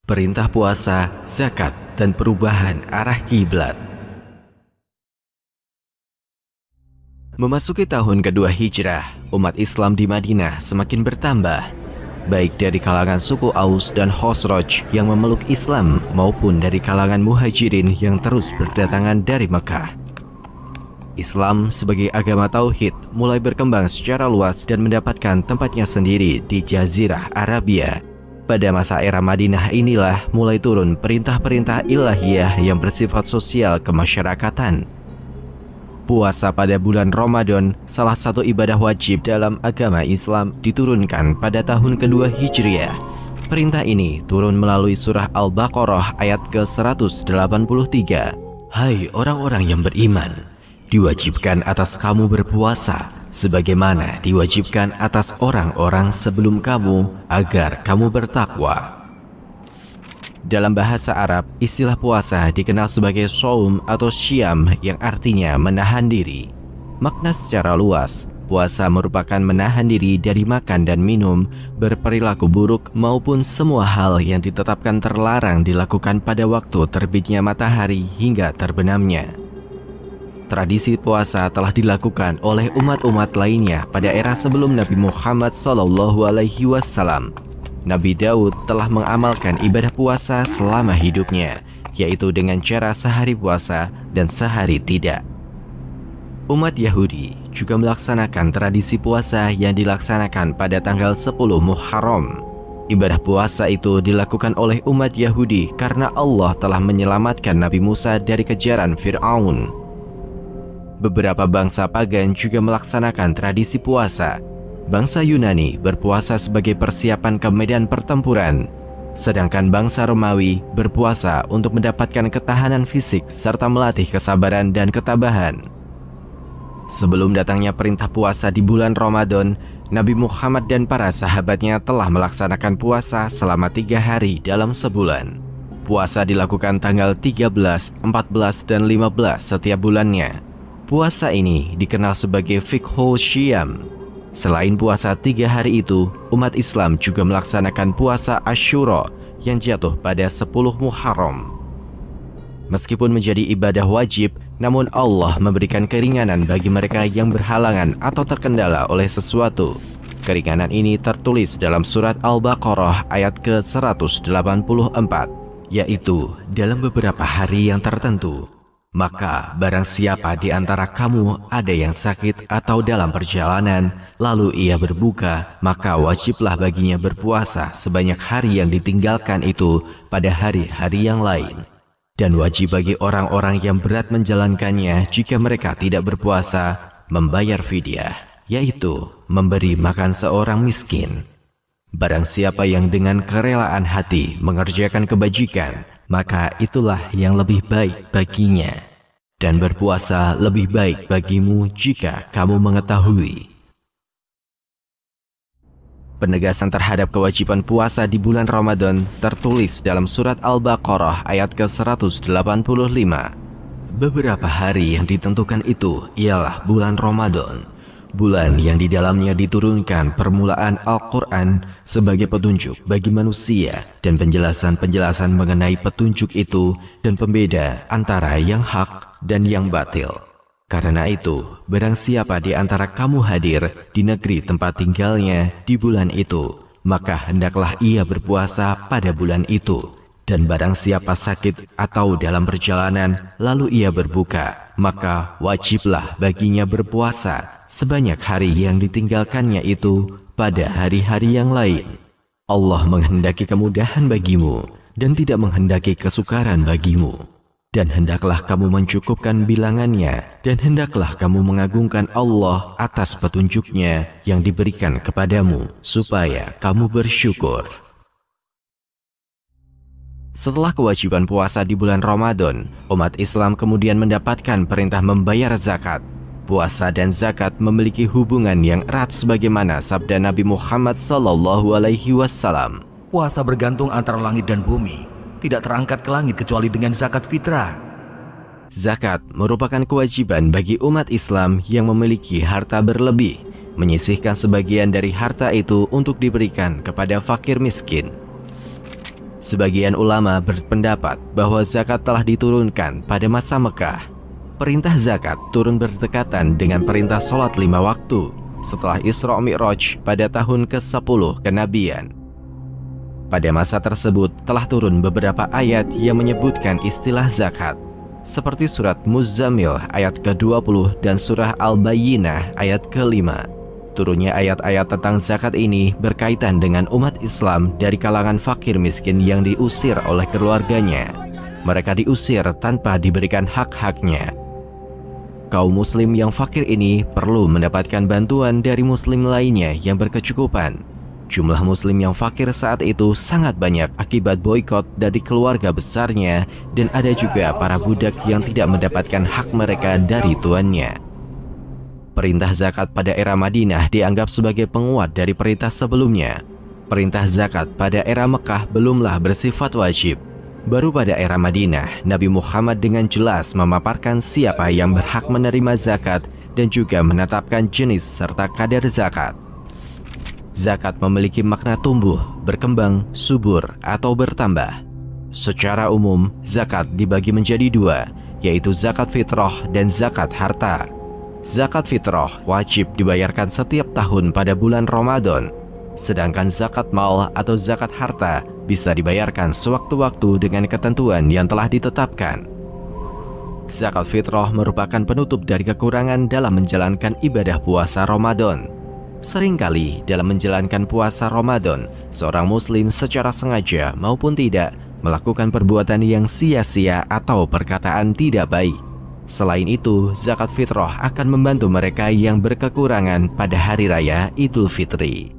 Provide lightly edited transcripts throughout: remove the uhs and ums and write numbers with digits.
perintah puasa, zakat, dan perubahan arah kiblat. Memasuki tahun kedua hijrah, umat Islam di Madinah semakin bertambah, baik dari kalangan suku Aus dan Khosraj yang memeluk Islam maupun dari kalangan muhajirin yang terus berdatangan dari Mekah. Islam sebagai agama tauhid mulai berkembang secara luas dan mendapatkan tempatnya sendiri di Jazirah Arabia. Pada masa era Madinah inilah mulai turun perintah-perintah ilahiyah yang bersifat sosial kemasyarakatan. Puasa pada bulan Ramadan, salah satu ibadah wajib dalam agama Islam, diturunkan pada tahun kedua Hijriah. Perintah ini turun melalui surah Al-Baqarah ayat ke-183. Hai orang-orang yang beriman, diwajibkan atas kamu berpuasa, sebagaimana diwajibkan atas orang-orang sebelum kamu, agar kamu bertakwa. Dalam bahasa Arab, istilah puasa dikenal sebagai shaum atau syam yang artinya menahan diri. Makna secara luas, puasa merupakan menahan diri dari makan dan minum, berperilaku buruk maupun semua hal yang ditetapkan terlarang dilakukan pada waktu terbitnya matahari hingga terbenamnya. Tradisi puasa telah dilakukan oleh umat-umat lainnya pada era sebelum Nabi Muhammad SAW. Nabi Daud telah mengamalkan ibadah puasa selama hidupnya, yaitu dengan cara sehari puasa dan sehari tidak. Umat Yahudi juga melaksanakan tradisi puasa yang dilaksanakan pada tanggal 10 Muharram. Ibadah puasa itu dilakukan oleh umat Yahudi karena Allah telah menyelamatkan Nabi Musa dari kejaran Fir'aun. Beberapa bangsa pagan juga melaksanakan tradisi puasa. Bangsa Yunani berpuasa sebagai persiapan ke medan pertempuran, sedangkan bangsa Romawi berpuasa untuk mendapatkan ketahanan fisik serta melatih kesabaran dan ketabahan. Sebelum datangnya perintah puasa di bulan Ramadan, Nabi Muhammad dan para sahabatnya telah melaksanakan puasa selama 3 hari dalam sebulan. Puasa dilakukan tanggal 13, 14, dan 15 setiap bulannya. Puasa ini dikenal sebagai fiqhul syiyam. Selain puasa 3 hari itu, umat Islam juga melaksanakan puasa Asyura yang jatuh pada 10 Muharram. Meskipun menjadi ibadah wajib, namun Allah memberikan keringanan bagi mereka yang berhalangan atau terkendala oleh sesuatu. Keringanan ini tertulis dalam surat Al-Baqarah ayat ke-184, yaitu dalam beberapa hari yang tertentu. Maka barang siapa di antara kamu ada yang sakit atau dalam perjalanan, lalu ia berbuka, maka wajiblah baginya berpuasa sebanyak hari yang ditinggalkan itu pada hari-hari yang lain. Dan wajib bagi orang-orang yang berat menjalankannya jika mereka tidak berpuasa, membayar fidyah, yaitu memberi makan seorang miskin. Barang siapa yang dengan kerelaan hati mengerjakan kebajikan, maka itulah yang lebih baik baginya. Dan berpuasa lebih baik bagimu jika kamu mengetahui. Penegasan terhadap kewajiban puasa di bulan Ramadan tertulis dalam surat Al-Baqarah ayat ke-185. Beberapa hari yang ditentukan itu ialah bulan Ramadan, bulan yang di dalamnya diturunkan permulaan Al-Quran sebagai petunjuk bagi manusia dan penjelasan-penjelasan mengenai petunjuk itu dan pembeda antara yang hak dan yang batil. Karena itu, barang siapa di antara kamu hadir di negeri tempat tinggalnya di bulan itu, maka hendaklah ia berpuasa pada bulan itu. Dan barang siapa sakit atau dalam perjalanan, lalu ia berbuka, maka wajiblah baginya berpuasa sebanyak hari yang ditinggalkannya itu pada hari-hari yang lain. Allah menghendaki kemudahan bagimu dan tidak menghendaki kesukaran bagimu. Dan hendaklah kamu mencukupkan bilangannya, dan hendaklah kamu mengagungkan Allah atas petunjuknya yang diberikan kepadamu, supaya kamu bersyukur. Setelah kewajiban puasa di bulan Ramadan, umat Islam kemudian mendapatkan perintah membayar zakat. Puasa dan zakat memiliki hubungan yang erat sebagaimana sabda Nabi Muhammad SAW. Puasa bergantung antara langit dan bumi, tidak terangkat ke langit kecuali dengan zakat fitrah. Zakat merupakan kewajiban bagi umat Islam yang memiliki harta berlebih, menyisihkan sebagian dari harta itu untuk diberikan kepada fakir miskin. Sebagian ulama berpendapat bahwa zakat telah diturunkan pada masa Mekah. Perintah zakat turun berdekatan dengan perintah sholat 5 waktu setelah Isra Mi'raj pada tahun ke-10 kenabian. Pada masa tersebut telah turun beberapa ayat yang menyebutkan istilah zakat, seperti surat Muzammil ayat ke-20 dan surah Al-Bayyinah ayat ke-5. Turunnya ayat-ayat tentang zakat ini berkaitan dengan umat Islam dari kalangan fakir miskin yang diusir oleh keluarganya. Mereka diusir tanpa diberikan hak-haknya. Kaum muslim yang fakir ini perlu mendapatkan bantuan dari muslim lainnya yang berkecukupan. Jumlah muslim yang fakir saat itu sangat banyak akibat boikot dari keluarga besarnya, dan ada juga para budak yang tidak mendapatkan hak mereka dari tuannya. Perintah zakat pada era Madinah dianggap sebagai penguat dari perintah sebelumnya. Perintah zakat pada era Mekah belumlah bersifat wajib. Baru pada era Madinah, Nabi Muhammad dengan jelas memaparkan siapa yang berhak menerima zakat dan juga menetapkan jenis serta kadar zakat. Zakat memiliki makna tumbuh, berkembang, subur, atau bertambah. Secara umum, zakat dibagi menjadi dua, yaitu zakat fitrah dan zakat harta. Zakat fitrah wajib dibayarkan setiap tahun pada bulan Ramadan, sedangkan zakat mal atau zakat harta bisa dibayarkan sewaktu-waktu dengan ketentuan yang telah ditetapkan. Zakat fitrah merupakan penutup dari kekurangan dalam menjalankan ibadah puasa Ramadan. Seringkali dalam menjalankan puasa Ramadan, seorang muslim secara sengaja maupun tidak melakukan perbuatan yang sia-sia atau perkataan tidak baik. Selain itu, zakat fitrah akan membantu mereka yang berkekurangan pada hari raya Idul Fitri.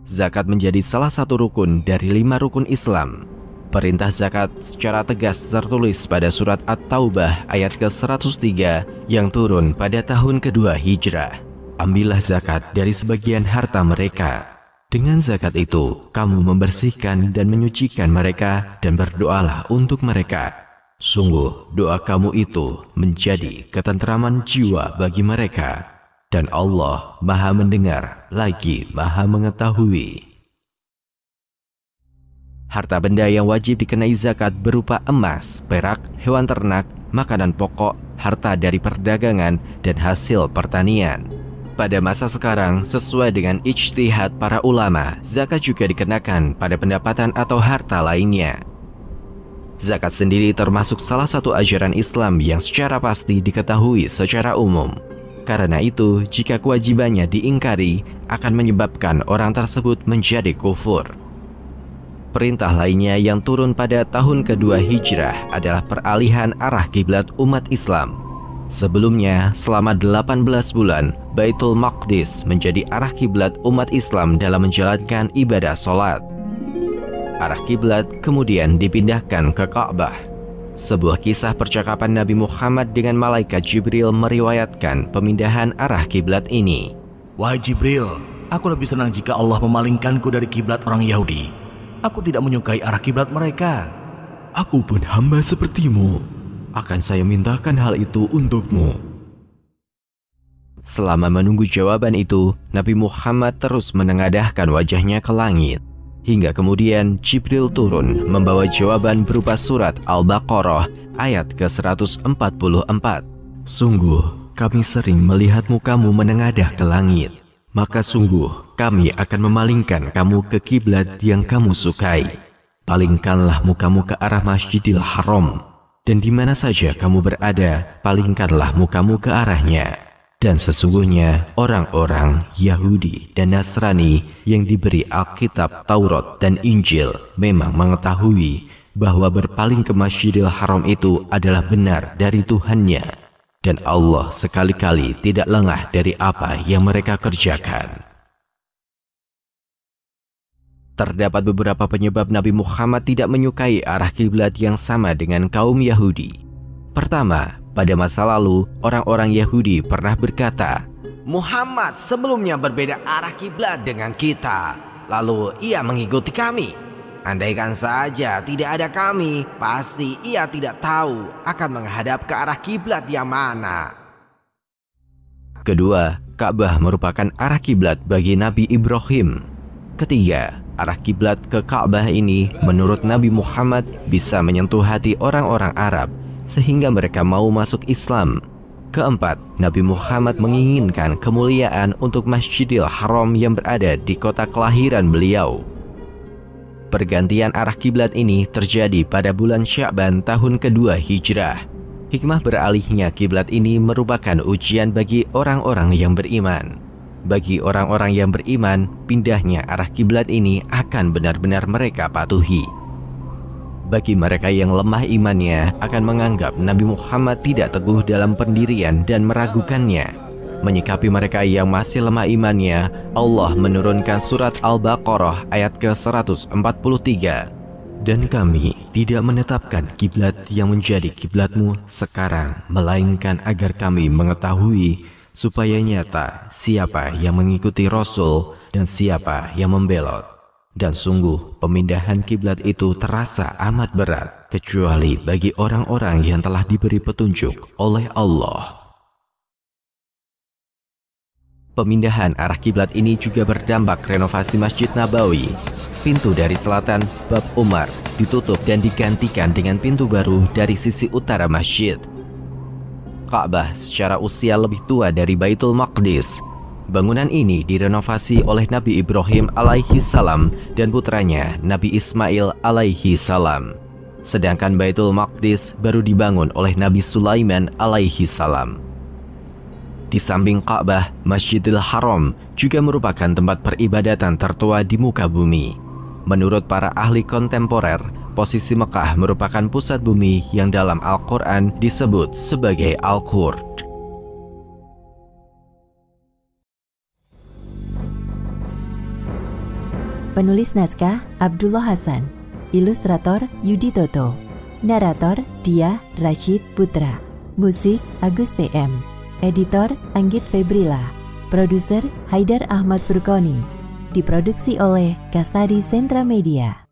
Zakat menjadi salah satu rukun dari 5 rukun Islam. Perintah zakat secara tegas tertulis pada surat At-Taubah ayat ke-103 yang turun pada tahun kedua Hijrah. Ambillah zakat dari sebagian harta mereka. Dengan zakat itu, kamu membersihkan dan menyucikan mereka dan berdoalah untuk mereka. Sungguh doa kamu itu menjadi ketentraman jiwa bagi mereka, dan Allah Maha Mendengar lagi Maha Mengetahui. Harta benda yang wajib dikenai zakat berupa emas, perak, hewan ternak, makanan pokok, harta dari perdagangan, dan hasil pertanian. Pada masa sekarang, sesuai dengan ijtihad para ulama, zakat juga dikenakan pada pendapatan atau harta lainnya. Zakat sendiri termasuk salah satu ajaran Islam yang secara pasti diketahui secara umum. Karena itu, jika kewajibannya diingkari, akan menyebabkan orang tersebut menjadi kufur. Perintah lainnya yang turun pada tahun kedua Hijrah adalah peralihan arah kiblat umat Islam. Sebelumnya, selama 18 bulan, Baitul Maqdis menjadi arah kiblat umat Islam dalam menjalankan ibadah sholat. Arah kiblat kemudian dipindahkan ke Ka'bah. Sebuah kisah percakapan Nabi Muhammad dengan malaikat Jibril meriwayatkan pemindahan arah kiblat ini. Wahai Jibril, aku lebih senang jika Allah memalingkanku dari kiblat orang Yahudi. Aku tidak menyukai arah kiblat mereka. Aku pun hamba sepertimu. Akan saya mintakan hal itu untukmu. Selama menunggu jawaban itu, Nabi Muhammad terus menengadahkan wajahnya ke langit. Hingga kemudian Jibril turun membawa jawaban berupa surat Al-Baqarah ayat ke-144. Sungguh, kami sering melihat mukamu menengadah ke langit. Maka sungguh, kami akan memalingkan kamu ke kiblat yang kamu sukai. Palingkanlah mukamu ke arah Masjidil Haram. Dan di mana saja kamu berada, palingkanlah mukamu ke arahnya. Dan sesungguhnya orang-orang Yahudi dan Nasrani yang diberi Alkitab, Taurat, dan Injil memang mengetahui bahwa berpaling ke Masjidil Haram itu adalah benar dari Tuhannya. Dan Allah sekali-kali tidak lengah dari apa yang mereka kerjakan. Terdapat beberapa penyebab Nabi Muhammad tidak menyukai arah kiblat yang sama dengan kaum Yahudi. Pertama, pada masa lalu, orang-orang Yahudi pernah berkata, Muhammad sebelumnya berbeda arah kiblat dengan kita, lalu ia mengikuti kami. Andaikan saja tidak ada kami, pasti ia tidak tahu akan menghadap ke arah kiblat yang mana. Kedua, Ka'bah merupakan arah kiblat bagi Nabi Ibrahim. Ketiga, Arah kiblat ke Ka'bah ini menurut Nabi Muhammad bisa menyentuh hati orang-orang Arab sehingga mereka mau masuk Islam. Keempat, Nabi Muhammad menginginkan kemuliaan untuk Masjidil Haram yang berada di kota kelahiran beliau. Pergantian arah kiblat ini terjadi pada bulan Sya'ban tahun kedua Hijrah. Hikmah beralihnya kiblat ini merupakan ujian bagi orang-orang yang beriman. Bagi orang-orang yang beriman, pindahnya arah kiblat ini akan benar-benar mereka patuhi. Bagi mereka yang lemah imannya akan menganggap Nabi Muhammad tidak teguh dalam pendirian dan meragukannya. Menyikapi mereka yang masih lemah imannya, Allah menurunkan surat Al-Baqarah ayat ke-143. Dan kami tidak menetapkan kiblat yang menjadi kiblatmu sekarang, melainkan agar kami mengetahui supaya nyata siapa yang mengikuti Rasul dan siapa yang membelot. Dan sungguh pemindahan kiblat itu terasa amat berat, kecuali bagi orang-orang yang telah diberi petunjuk oleh Allah. Pemindahan arah kiblat ini juga berdampak renovasi Masjid Nabawi. Pintu dari selatan Bab Umar ditutup dan digantikan dengan pintu baru dari sisi utara masjid. Ka'bah secara usia lebih tua dari Baitul Maqdis. Bangunan ini direnovasi oleh Nabi Ibrahim alaihi salam dan putranya Nabi Ismail alaihi salam. Sedangkan Baitul Maqdis baru dibangun oleh Nabi Sulaiman alaihi salam. Di samping Ka'bah, Masjidil Haram juga merupakan tempat peribadatan tertua di muka bumi. Menurut para ahli kontemporer, posisi Mekah merupakan pusat bumi yang dalam Al-Quran disebut sebagai Al-Qurd. Penulis naskah Abdullah Hasan, ilustrator Yudi Toto, narator Dia Rashid Putra, musik Agus TM, editor Anggit Febrila, produser Haidar Ahmad Furqoni, diproduksi oleh Kastadi Sentra Media.